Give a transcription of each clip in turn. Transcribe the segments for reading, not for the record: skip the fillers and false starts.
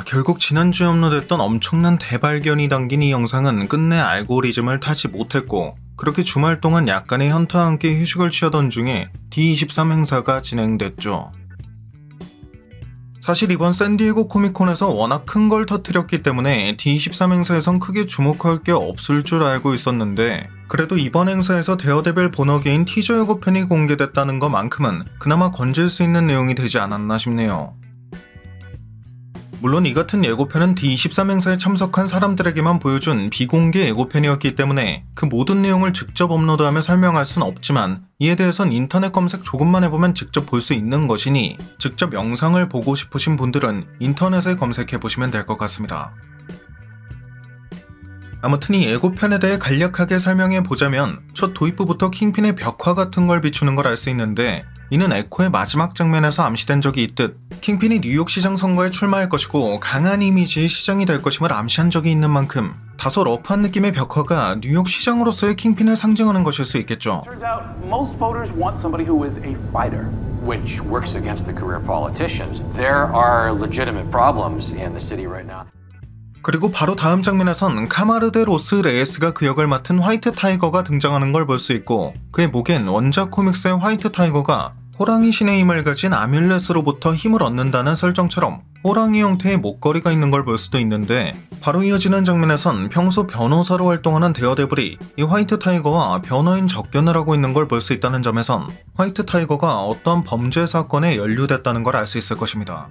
결국 지난주에 업로드했던 엄청난 대발견이 담긴 이 영상은 끝내 알고리즘을 타지 못했고, 그렇게 주말 동안 약간의 현타와 함께 휴식을 취하던 중에 D23 행사가 진행됐죠. 사실 이번 샌디에고 코믹콘에서 워낙 큰 걸 터뜨렸기 때문에 D23 행사에선 크게 주목할 게 없을 줄 알고 있었는데, 그래도 이번 행사에서 데어데빌 본어게인 티저 예고편이 공개됐다는 것만큼은 그나마 건질 수 있는 내용이 되지 않았나 싶네요. 물론 이 같은 예고편은 D23 행사에 참석한 사람들에게만 보여준 비공개 예고편이었기 때문에 그 모든 내용을 직접 업로드하며 설명할 순 없지만, 이에 대해선 인터넷 검색 조금만 해보면 직접 볼 수 있는 것이니 직접 영상을 보고 싶으신 분들은 인터넷에 검색해보시면 될 것 같습니다. 아무튼 이 예고편에 대해 간략하게 설명해보자면, 첫 도입부부터 킹핀의 벽화 같은 걸 비추는 걸 알 수 있는데, 이는 에코의 마지막 장면에서 암시된 적이 있듯 킹핀이 뉴욕 시장 선거에 출마할 것이고 강한 이미지의 시장이 될 것임을 암시한 적이 있는 만큼 다소 러프한 느낌의 벽화가 뉴욕 시장으로서의 킹핀을 상징하는 것일 수 있겠죠. Turns out most voters want somebody who is a fighter, which works against the career politicians. There are legitimate problems in the city right now. 그리고 바로 다음 장면에선 카마르 데 로스 레예스가 그 역을 맡은 화이트 타이거가 등장하는 걸 볼 수 있고, 그의 목엔 원작 코믹스의 화이트 타이거가 호랑이 신의 힘을 가진 아뮬렛으로부터 힘을 얻는다는 설정처럼 호랑이 형태의 목걸이가 있는 걸 볼 수도 있는데, 바로 이어지는 장면에선 평소 변호사로 활동하는 데어데블이 이 화이트 타이거와 변호인 접견을 하고 있는 걸 볼 수 있다는 점에선 화이트 타이거가 어떠한 범죄 사건에 연루됐다는 걸 알 수 있을 것입니다.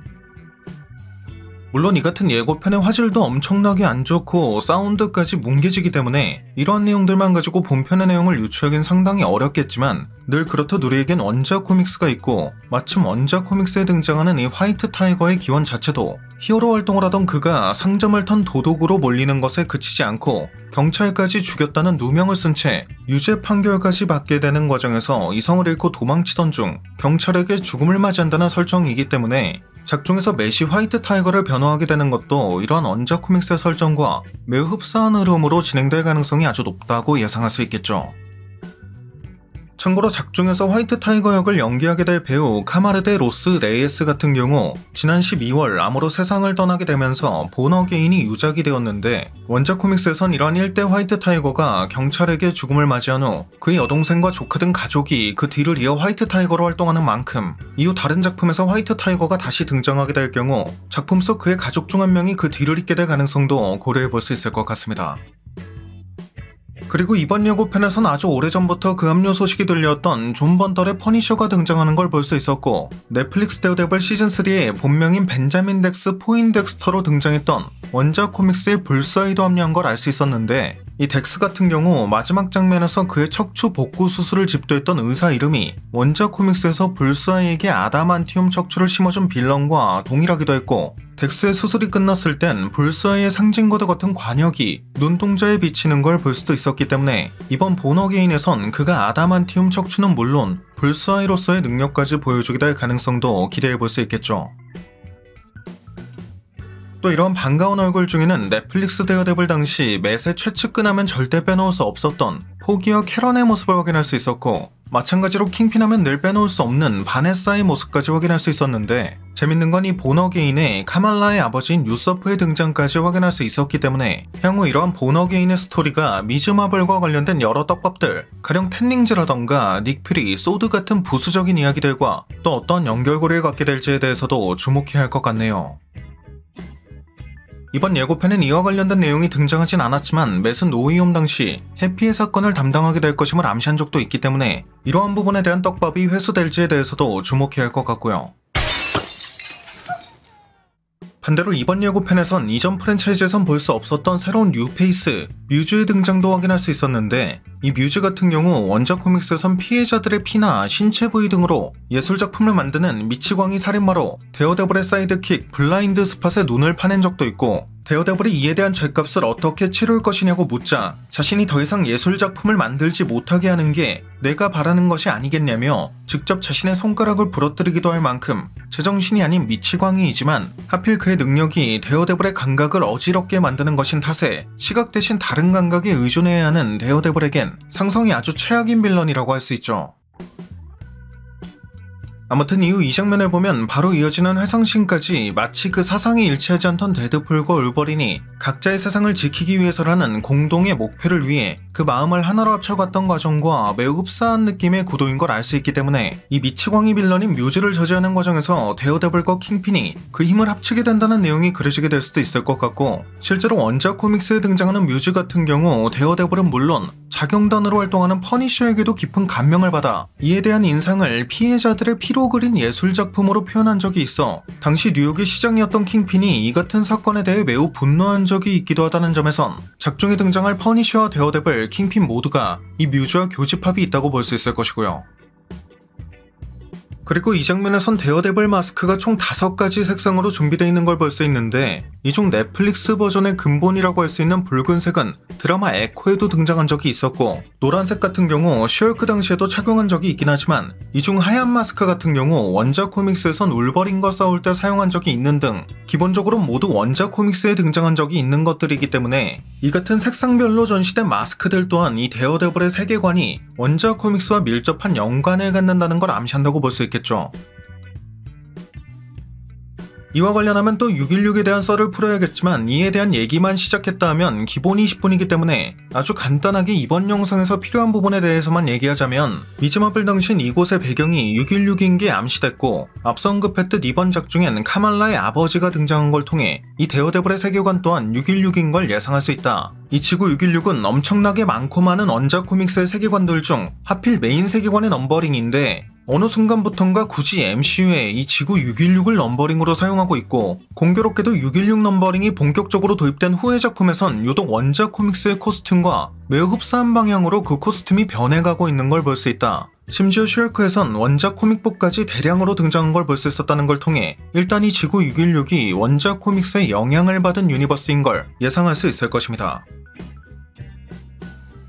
물론 이 같은 예고편의 화질도 엄청나게 안 좋고 사운드까지 뭉개지기 때문에 이러한 내용들만 가지고 본편의 내용을 유추하기는 상당히 어렵겠지만, 늘 그렇듯 우리에겐 원작 코믹스가 있고, 마침 원작 코믹스에 등장하는 이 화이트 타이거의 기원 자체도 히어로 활동을 하던 그가 상점을 턴 도둑으로 몰리는 것에 그치지 않고 경찰까지 죽였다는 누명을 쓴 채 유죄 판결까지 받게 되는 과정에서 이성을 잃고 도망치던 중 경찰에게 죽음을 맞이한다는 설정이기 때문에, 작중에서 매시 화이트 타이거를 변호하게 되는 것도 이러한 원작 코믹스의 설정과 매우 흡사한 흐름으로 진행될 가능성이 아주 높다고 예상할 수 있겠죠. 참고로 작중에서 화이트 타이거 역을 연기하게 될 배우 카마르 데 로스 레예스 같은 경우 지난 12월 암으로 세상을 떠나게 되면서 본어게인이 유작이 되었는데, 원작 코믹스에선 이러한 일대 화이트 타이거가 경찰에게 죽음을 맞이한 후 그의 여동생과 조카 등 가족이 그 뒤를 이어 화이트 타이거로 활동하는 만큼, 이후 다른 작품에서 화이트 타이거가 다시 등장하게 될 경우 작품 속 그의 가족 중 한 명이 그 뒤를 잇게 될 가능성도 고려해 볼 수 있을 것 같습니다. 그리고 이번 예고편에선 아주 오래전부터 그 합류 소식이 들렸던 존 번달의 퍼니셔가 등장하는 걸 볼 수 있었고, 넷플릭스 데어데블 시즌3의 본명인 벤자민 덱스 포인덱스터로 등장했던 원작 코믹스의 불사이도 합류한 걸 알 수 있었는데, 이 덱스 같은 경우 마지막 장면에서 그의 척추 복구 수술을 집도했던 의사 이름이 원작 코믹스에서 불사이에게 아다만티움 척추를 심어준 빌런과 동일하기도 했고, 덱스의 수술이 끝났을 땐 불사이의 상징과도 같은 관역이 눈동자에 비치는 걸 볼 수도 있었기 때문에, 이번 본어게인에선 그가 아다만티움 척추는 물론 불사이로서의 능력까지 보여주게 될 가능성도 기대해 볼 수 있겠죠. 또 이런 반가운 얼굴 중에는 넷플릭스 데어데블 당시 맷의 최측근하면 절대 빼놓을 수 없었던 포기와 캐런의 모습을 확인할 수 있었고, 마찬가지로 킹핀하면 늘 빼놓을 수 없는 바네사의 모습까지 확인할 수 있었는데, 재밌는 건 이 본어게인의 카말라의 아버지인 유서프의 등장까지 확인할 수 있었기 때문에 향후 이러한 본어게인의 스토리가 미즈마블과 관련된 여러 떡밥들, 가령 텐닝즈라던가 닉퓨리, 소드 같은 부수적인 이야기들과 또 어떤 연결고리를 갖게 될지에 대해서도 주목해야 할 것 같네요. 이번 예고편엔 이와 관련된 내용이 등장하진 않았지만, 맷은 노이홈 당시 해피의 사건을 담당하게 될 것임을 암시한 적도 있기 때문에 이러한 부분에 대한 떡밥이 회수될지에 대해서도 주목해야 할 것 같고요. 반대로 이번 예고편에선 이전 프랜차이즈에선 볼 수 없었던 새로운 뉴페이스, 뮤즈의 등장도 확인할 수 있었는데, 이 뮤즈 같은 경우 원작 코믹스에선 피해자들의 피나 신체 부위 등으로 예술작품을 만드는 미치광이 살인마로 데어데블의 사이드킥 블라인드 스팟에 눈을 파낸 적도 있고, 데어데블이 이에 대한 죗값을 어떻게 치룰 것이냐고 묻자 자신이 더 이상 예술작품을 만들지 못하게 하는 게 내가 바라는 것이 아니겠냐며 직접 자신의 손가락을 부러뜨리기도 할 만큼 제정신이 아닌 미치광이이지만, 하필 그의 능력이 데어데블의 감각을 어지럽게 만드는 것인 탓에 시각 대신 다른 감각에 의존해야 하는 데어데블에겐 상성이 아주 최악인 빌런이라고 할 수 있죠. 아무튼 이후 이 장면을 보면 바로 이어지는 회상씬까지 마치 그 사상이 일치하지 않던 데드풀과 울버린이 각자의 세상을 지키기 위해서라는 공동의 목표를 위해 그 마음을 하나로 합쳐갔던 과정과 매우 흡사한 느낌의 구도인 걸 알 수 있기 때문에 이 미치광이 빌런인 뮤즈를 저지하는 과정에서 데어데블과 킹핀이 그 힘을 합치게 된다는 내용이 그려지게 될 수도 있을 것 같고, 실제로 원작 코믹스에 등장하는 뮤즈 같은 경우 데어데블은 물론 자경단으로 활동하는 퍼니셔에게도 깊은 감명을 받아 이에 대한 인상을 피해자들의 피로 그린 예술작품으로 표현한 적이 있어 당시 뉴욕의 시장이었던 킹핀이 이 같은 사건에 대해 매우 분노한 적이 있기도 하다는 점에선 작중에 등장할 퍼니셔와 데어데블, 킹핀 모두가 이 뮤즈와 교집합이 있다고 볼 수 있을 것이고요. 그리고 이 장면에선 데어데블 마스크가 총 5가지 색상으로 준비되어 있는 걸 볼 수 있는데, 이 중 넷플릭스 버전의 근본이라고 할 수 있는 붉은색은 드라마 에코에도 등장한 적이 있었고, 노란색 같은 경우 슈얼크 당시에도 착용한 적이 있긴 하지만 이 중 하얀 마스크 같은 경우 원작 코믹스에선 울버린과 싸울 때 사용한 적이 있는 등 기본적으로 모두 원작 코믹스에 등장한 적이 있는 것들이기 때문에 이 같은 색상별로 전시된 마스크들 또한 이 데어데블의 세계관이 원작 코믹스와 밀접한 연관을 갖는다는 걸 암시한다고 볼 수 있겠죠. 이와 관련하면 또 6.16에 대한 썰을 풀어야겠지만 이에 대한 얘기만 시작했다 하면 기본 20분이기 때문에 아주 간단하게 이번 영상에서 필요한 부분에 대해서만 얘기하자면, 미즈마블 당신 이곳의 배경이 6.16인 게 암시됐고, 앞서 언급했듯 이번 작중엔 카말라의 아버지가 등장한 걸 통해 이 데어데블의 세계관 또한 6.16인 걸 예상할 수 있다. 이 지구 6.16은 엄청나게 많고 많은 원작 코믹스의 세계관들 중 하필 메인 세계관의 넘버링인데, 어느 순간부턴가 굳이 MCU에 이 지구 6.16을 넘버링으로 사용하고 있고, 공교롭게도 6.16 넘버링이 본격적으로 도입된 후의 작품에선 유독 원작 코믹스의 코스튬과 매우 흡사한 방향으로 그 코스튬이 변해가고 있는 걸 볼 수 있다. 심지어 슈얼크에선 원작 코믹북까지 대량으로 등장한 걸 볼 수 있었다는 걸 통해 일단 이 지구 6.16이 원작 코믹스의 영향을 받은 유니버스인 걸 예상할 수 있을 것입니다.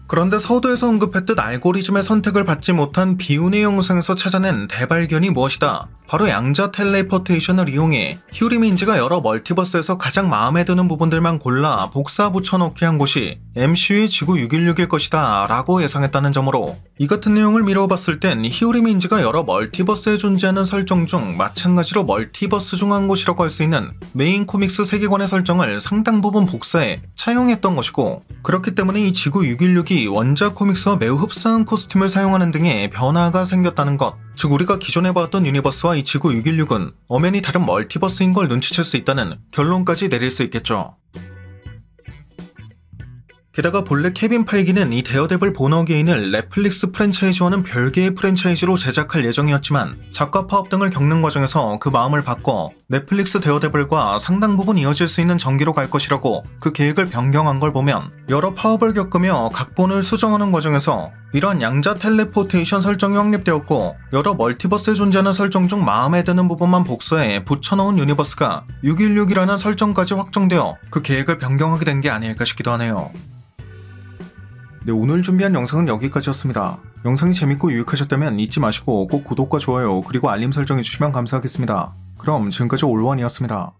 그런데 서두에서 언급했듯 알고리즘의 선택을 받지 못한 비운의 영상에서 찾아낸 대발견이 무엇이다? 바로 양자 텔레포테이션을 이용해 휴리민지가 여러 멀티버스에서 가장 마음에 드는 부분들만 골라 복사 붙여넣기 한 곳이 MCU의 지구 6.16일 것이다 라고 예상했다는 점으로, 이 같은 내용을 미뤄봤을 땐 휴리민지가 여러 멀티버스에 존재하는 설정 중 마찬가지로 멀티버스 중 한 곳이라고 할 수 있는 메인 코믹스 세계관의 설정을 상당 부분 복사해 차용했던 것이고, 그렇기 때문에 이 지구 6.16이 원작 코믹스와 매우 흡사한 코스튬을 사용하는 등의 변화가 생겼다는 것, 즉 우리가 기존에 봤던 유니버스와 이 지구 6.16은 엄연히 다른 멀티버스인 걸 눈치챌 수 있다는 결론까지 내릴 수 있겠죠. 게다가 본래 케빈 파이기는 이 데어데블 본 어게인을 넷플릭스 프랜차이즈와는 별개의 프랜차이즈로 제작할 예정이었지만 작가 파업 등을 겪는 과정에서 그 마음을 바꿔 넷플릭스 데어데블과 상당 부분 이어질 수 있는 전기로 갈 것이라고 그 계획을 변경한 걸 보면, 여러 파업을 겪으며 각본을 수정하는 과정에서 이러한 양자 텔레포테이션 설정이 확립되었고, 여러 멀티버스에 존재하는 설정 중 마음에 드는 부분만 복사해 붙여넣은 유니버스가 6.16이라는 설정까지 확정되어 그 계획을 변경하게 된 게 아닐까 싶기도 하네요. 네, 오늘 준비한 영상은 여기까지였습니다. 영상이 재밌고 유익하셨다면 잊지 마시고 꼭 구독과 좋아요 그리고 알림 설정해주시면 감사하겠습니다. 그럼 지금까지 올원이었습니다.